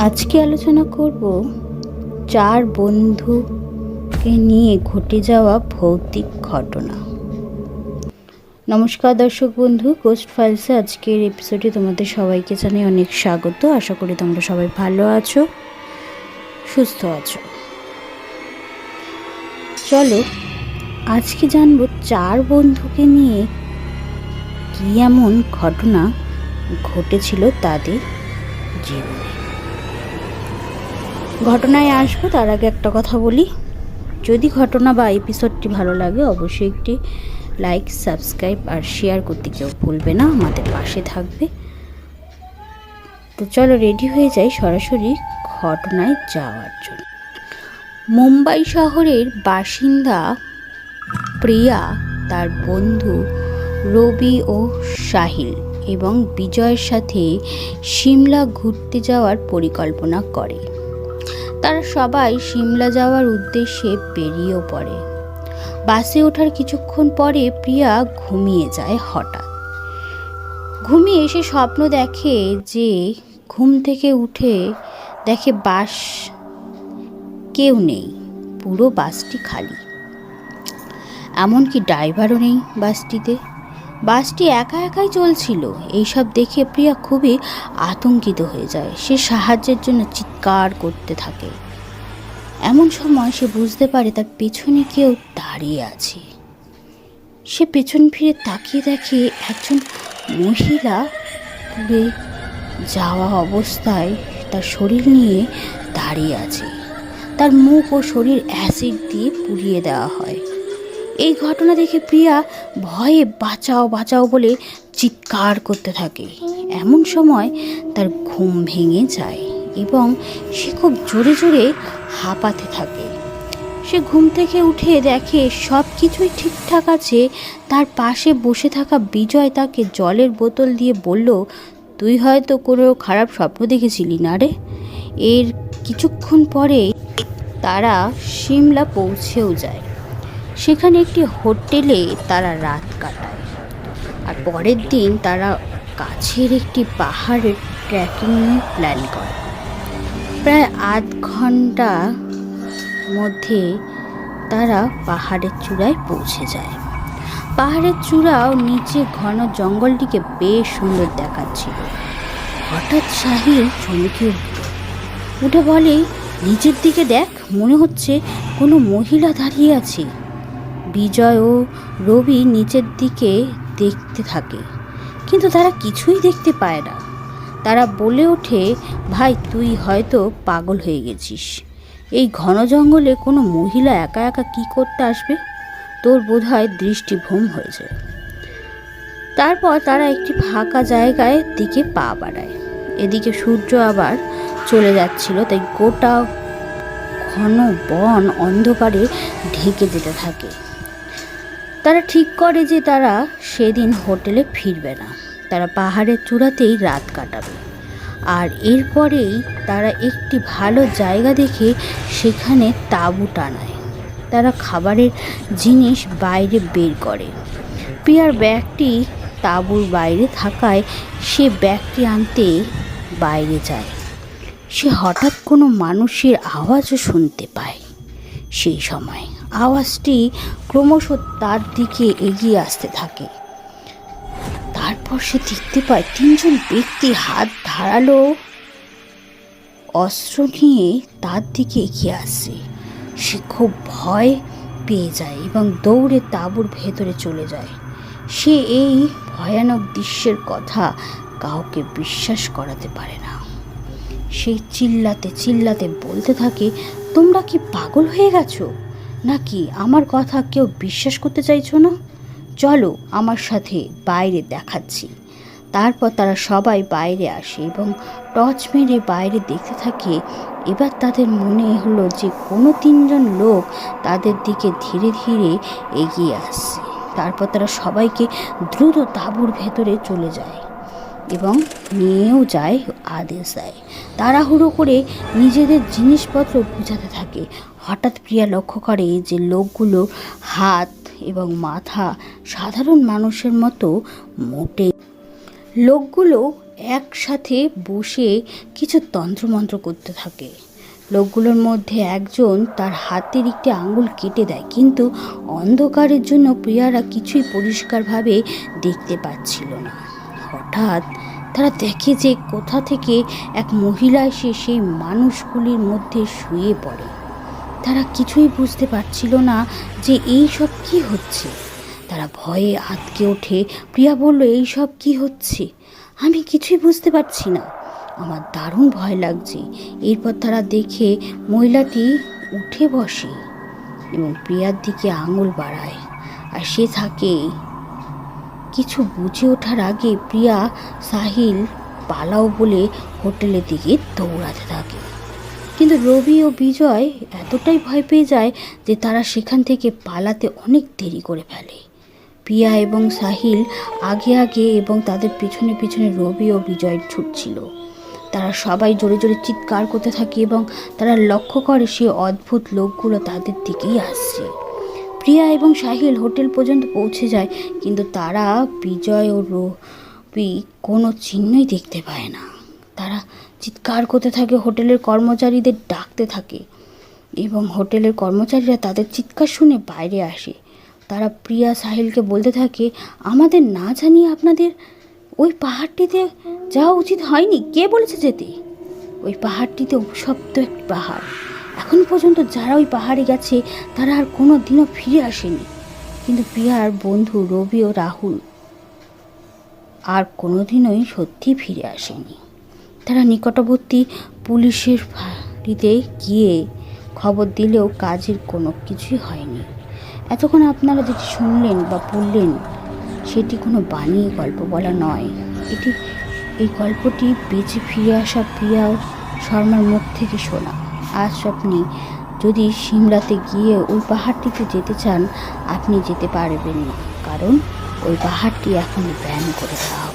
আজকে আলোচনা করব 4 বন্ধুকে নিয়ে ঘটে যাওয়া ভৌতিক ঘটনা। নমস্কার দর্শক বন্ধু, গোস্ট ফাইলসে আজকের এপিসোডে তোমাদের সবাইকে জানাই অনেক স্বাগত। আশা করি তোমরা সবাই ভালো আছো, সুস্থ আছো। চলো আজকে জানবো 4 বন্ধুকে নিয়ে কী এমন ঘটনা ঘটেছিল তাদের জীবনে। ঘটনায় আসবো তার আগে একটা কথা বলি, যদি ঘটনা বা এপিসোডটি ভালো লাগে অবশ্যই একটি লাইক, সাবস্ক্রাইব আর শেয়ার করতে কেউ ভুলবে না, আমাদের পাশে থাকবে। তো চলো রেডি হয়ে যাই সরাসরি ঘটনায় যাওয়ার জন্য। মুম্বাই শহরের বাসিন্দা প্রিয়া তার বন্ধু রবি ও সাহিল এবং বিজয়ের সাথে সিমলা ঘুরতে যাওয়ার পরিকল্পনা করে। তারা সবাই সিমলা যাওয়ার উদ্দেশ্যে বেরিয়েও পড়ে। বাসে ওঠার কিছুক্ষণ পরে প্রিয়া ঘুমিয়ে যায়। হঠাৎ ঘুমিয়ে এসে স্বপ্ন দেখে যে ঘুম থেকে উঠে দেখে বাস কেউ নেই, পুরো বাসটি খালি, এমনকি ড্রাইভারও নেই বাসটিতে। বাসটি একা একাই চলছিল। এইসব দেখে প্রিয়া খুবই আতঙ্কিত হয়ে যায়। সে সাহায্যের জন্য চিৎকার করতে থাকে। এমন সময় সে বুঝতে পারে তার পেছনে কেউ দাঁড়িয়ে আছে। সে পেছন ফিরে তাকিয়ে দেখে একজন মহিলা পুড়ে যাওয়া অবস্থায় তার শরীর নিয়ে দাঁড়িয়ে আছে। তার মুখ ও শরীর অ্যাসিড দিয়ে পুড়িয়ে দেওয়া হয়। এই ঘটনা দেখে প্রিয়া ভয়ে বাঁচাও বাঁচাও বলে চিৎকার করতে থাকে। এমন সময় তার ঘুম ভেঙে যায় এবং সে খুব জোরে জোরে হাঁপাতে থাকে। সে ঘুম থেকে উঠে দেখে সব কিছুই ঠিকঠাক আছে। তার পাশে বসে থাকা বিজয় তাকে জলের বোতল দিয়ে বলল, তুই হয়তো কোনো খারাপ স্বপ্ন দেখেছিলি না রে। এর কিছুক্ষণ পরে তারা সিমলা পৌঁছেও যায়। সেখানে একটি হোটেলে তারা রাত কাটায়। আর পরের দিন তারা কাছের একটি পাহাড়ের ট্রেকিংয়ের প্ল্যান করে। প্রায় আধ ঘন্টা মধ্যে তারা পাহাড়ের চূড়ায় পৌঁছে যায়। পাহাড়ের চূড়াও নিচে ঘন জঙ্গলটিকে বেশ সুন্দর দেখাচ্ছিল। হঠাৎ সাহিল চমকে উঠে বলে, নিচের দিকে দেখ, মনে হচ্ছে কোনো মহিলা দাঁড়িয়ে আছে। বিজয় ও রবি নিচের দিকে দেখতে থাকে, কিন্তু তারা কিছুই দেখতে পায় না। তারা বলে ওঠে, ভাই তুই হয়তো পাগল হয়ে গেছিস। এই ঘন জঙ্গলে কোনো মহিলা একা একা কি করতে আসবে? তোর বোধহয় দৃষ্টিভ্রম হয়েছে। তারপর তারা একটি ফাঁকা জায়গায় দিকে পা বাড়ায়। এদিকে সূর্য আবার চলে যাচ্ছিল, তাই গোটা ঘন বন অন্ধকারে ঢেকে যেতে থাকে। তারা ঠিক করে যে তারা সেদিন হোটেলে ফিরবে না, তারা পাহাড়ের চূড়াতেই রাত কাটাবে। আর এরপরেই তারা একটি ভালো জায়গা দেখে সেখানে তাঁবু টানায়। তারা খাবারের জিনিস বাইরে বের করে। প্রিয়ার ব্যাগটি তাঁবুর বাইরে থাকায় সে ব্যাগটি আনতে বাইরে যায়। সে হঠাৎ কোনো মানুষের আওয়াজও শুনতে পায়। সেই সময় আওয়াজটি ক্রমশ তার দিকে এগিয়ে আসতে থাকে। তারপর সে দেখতে পায় 3 জন ব্যক্তি হাত ধারালো অস্ত্র নিয়ে তার দিকে এগিয়ে আসছে। সে খুব ভয় পেয়ে যায় এবং দৌড়ে তাঁবুর ভেতরে চলে যায়। সে এই ভয়ানক দৃশ্যের কথা কাউকে বিশ্বাস করাতে পারে না। সে চিল্লাতে চিল্লাতে বলতে থাকে, তোমরা কি পাগল হয়ে গেছো নাকি? আমার কথা কেউ বিশ্বাস করতে চাইছো না? চলো আমার সাথে, বাইরে দেখাচ্ছি। তারপর তারা সবাই বাইরে আসে এবং টর্চ মেরে বাইরে দেখতে থাকে। এবার তাদের মনে হলো যে কোনো 3 জন লোক তাদের দিকে ধীরে ধীরে এগিয়ে আসছে। তারপর তারা সবাইকে দ্রুত তাঁবুর ভেতরে চলে যায় এবং নিয়েও যায়, আদেশ দেয়। তাড়াহুড়ো করে নিজেদের জিনিসপত্র গুছাতে থাকে। হঠাৎ প্রিয়া লক্ষ্য করে যে লোকগুলো হাত এবং মাথা সাধারণ মানুষের মতো মোটে। লোকগুলো একসাথে বসে কিছু তন্ত্রমন্ত্র করতে থাকে। লোকগুলোর মধ্যে একজন তার হাতের একটি আঙ্গুল কেটে দেয়, কিন্তু অন্ধকারের জন্য প্রিয়ারা কিছুই পরিষ্কারভাবে দেখতে পাচ্ছিল না। হঠাৎ তারা দেখে যে কোথা থেকে এক মহিলা এসে সেই মানুষগুলির মধ্যে শুয়ে পড়ে। তারা কিছুই বুঝতে পারছিল না যে এই সব কী হচ্ছে। তারা ভয়ে আঁতকে ওঠে। প্রিয়া বলল, এই সব কী হচ্ছে? আমি কিছুই বুঝতে পারছি না, আমার দারুণ ভয় লাগছে। এরপর তারা দেখে মহিলাটি উঠে বসে এবং প্রিয়ার দিকে আঙুল বাড়ায়, আর সে থাকে। কিছু বুঝে ওঠার আগে প্রিয়া সাহিল পালাও বলে হোটেলের দিকে দৌড়াতে থাকে। কিন্তু রবি ও বিজয় এতটাই ভয় পেয়ে যায় যে তারা সেখান থেকে পালাতে অনেক দেরি করে ফেলে। প্রিয়া এবং সাহিল আগে আগে এবং তাদের পিছনে পিছনে রবি ও বিজয় ছুটছিল। তারা সবাই জোরে জোরে চিৎকার করতে থাকে এবং তারা লক্ষ্য করে সে অদ্ভুত লোকগুলো তাদের দিকেই আসছে। প্রিয়া এবং সাহিল হোটেল পর্যন্ত পৌঁছে যায়, কিন্তু তারা বিজয় ও রবি কোনো চিহ্নই দেখতে পায় না। তারা চিৎকার করতে থাকে, হোটেলের কর্মচারীদের ডাকতে থাকে এবং হোটেলের কর্মচারীরা তাদের চিৎকার শুনে বাইরে আসে। তারা প্রিয়া সাহিলকে বলতে থাকে, আমাদের না জানিয়ে আপনাদের ওই পাহাড়টিতে যাওয়া উচিত হয়নি। কে বলেছে যেতে? ওই পাহাড়টিতে অভিশপ্ত একটি পাহাড়। এখন পর্যন্ত যারা ওই পাহাড়ে গেছে তারা আর কোনো দিনও ফিরে আসেনি। কিন্তু প্রিয়ার বন্ধু রবি ও রাহুল আর কোনোদিনই সত্যি ফিরে আসেনি। তারা নিকটবর্তী পুলিশের ফাঁড়িতে গিয়ে খবর দিলেও কাজের কোনো কিছুই হয়নি। এতক্ষণ আপনারা যেটি শুনলেন বা পড়লেন সেটি কোনো বানিয়ে গল্প বলা নয়। এই গল্পটি বেঁচে ফিরে আসা প্রিয়া শর্মার মুখ থেকে শোনা। আজ আপনি যদি সিমলাতে গিয়ে ওই পাহাড়টিতে যেতে চান, আপনি যেতে পারবেন না, কারণ ওই পাহাড়টি এখন ব্যান করে দেওয়া